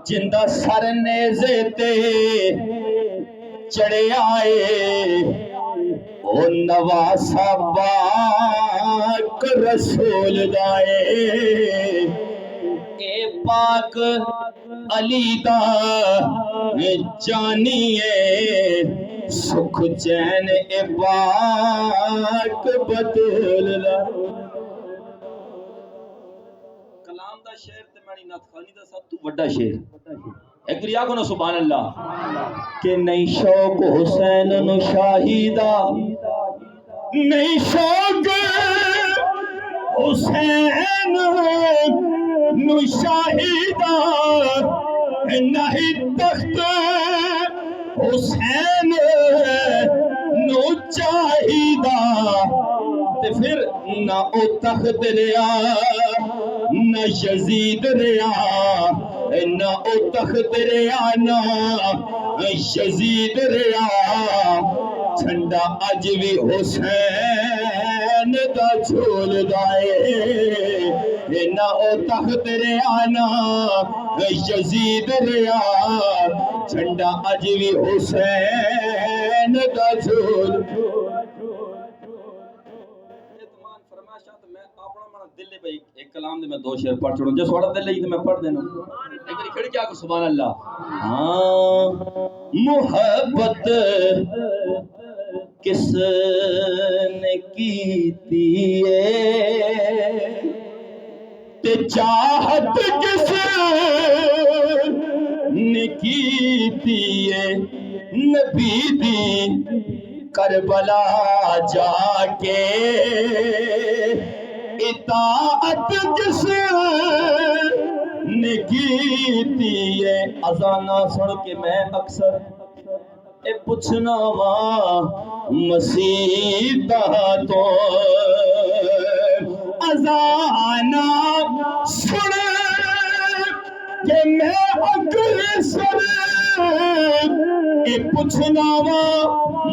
جندہ سر نیزے تے چڑھے آئے او نواسا پاک رسول دائے اے پاک علی دا جانیے سکھ چین اے پاک بطول دا کلام دا شعر تے مانی ناتخانی دا سب تو بڑا شعر ایک ریا کو نا سبحان اللہ کہ نہیں شوق حسین نو شاہیدہ نہیں شوق حسین نو شاہیدہ نہیں تخت حسین نو چاہیدہ تے پھر نہ او تخت ریا نہ یزید ریا نہ او تخت ریا نہ یزید ریا جھنڈا اج بھی حسین دا جھول دائے نہ او تخت ریا نہ یزید ریا جھنڈا اج بھی حسین دا جھول ایک کلام دے میں دو شعر پڑھ چھوڑوں جو سوڑا دل لئی تو میں پڑھ دینا ایک باری کھڑی کیا کو سبحان اللہ ہاں محبت کس نے کیتی ہے تے چاہت کس نے کیتی ہے نبی دی کربلا جا کے اطاعت کس نے کیتی ہے اذانہ سن کے میں اکثر اے پوچھنا وا مسیح تو اذانہ سن کہ میں اکثر اے پوچھنا وا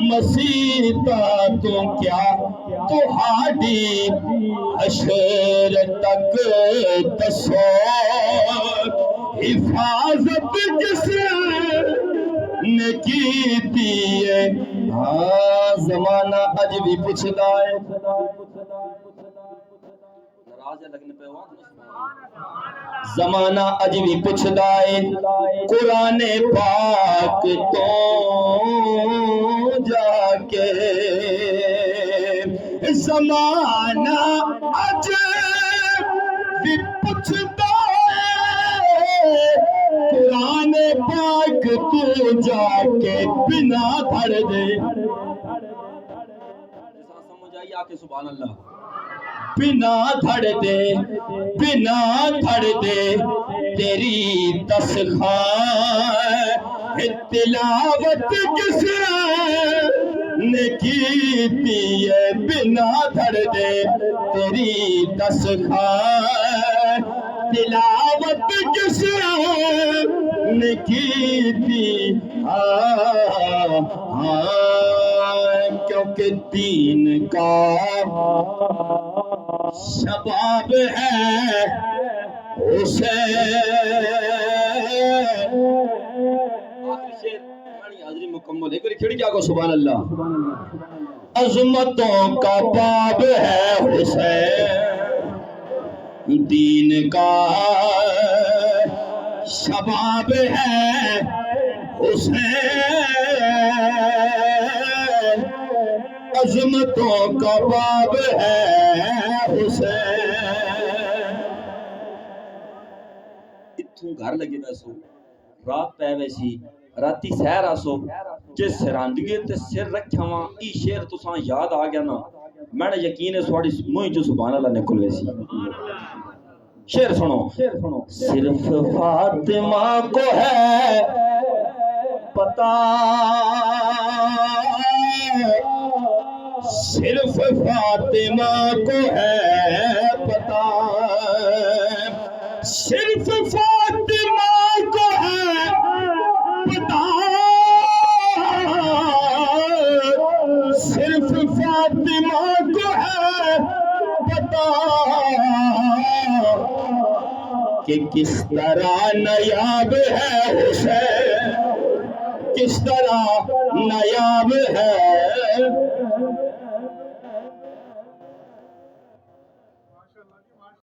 مسیح تو کیا تو ہاڈی حشر تک دسو حفاظت کس نے کیتی ہے ہاں زمانہ اج بھی پوچھدا ہے زمانہ اج بھی پوچھدا ہے قرآن پاک تو جا کے زمانہ اج بھی پوچھدا ہے قرآن پاک تو جا کے بنا دھڑ دے سمجھ آئی آکے سبحان اللہ بنا دھڑ دے تیری تسخان تلاوت کس نے کیتی ہے بنا دھڑ دے تیری تسخان تلاوت کس نے کیتی کیونکہ دین کا شباب ہے حسین حاضری مکمل ہے کوئی کھڑی کیا کو سبحان اللہ عظمتوں کا باب ہے حسین دین کا شباب ہے حسین عظمتوں کا باب ہے حسین اتھوں گھر لگے ویسو رات پہ ویسی راتی سہر آسو جس سراندگی تے سر رکھا وہاں ای شیر تو ساں یاد آ گیا نا میں نے یقین ہے سواڑی موئی جو سبحان اللہ نکل ویسی شیر سنو صرف فاطمہ کو ہے پتا صرف فاطمہ کو ہے پتا صرف فاطمہ کو ہے پتا صرف فاطمہ کو ہے پتا کہ کس طرح نایاب ہے حسین، کس طرح نایاب ہے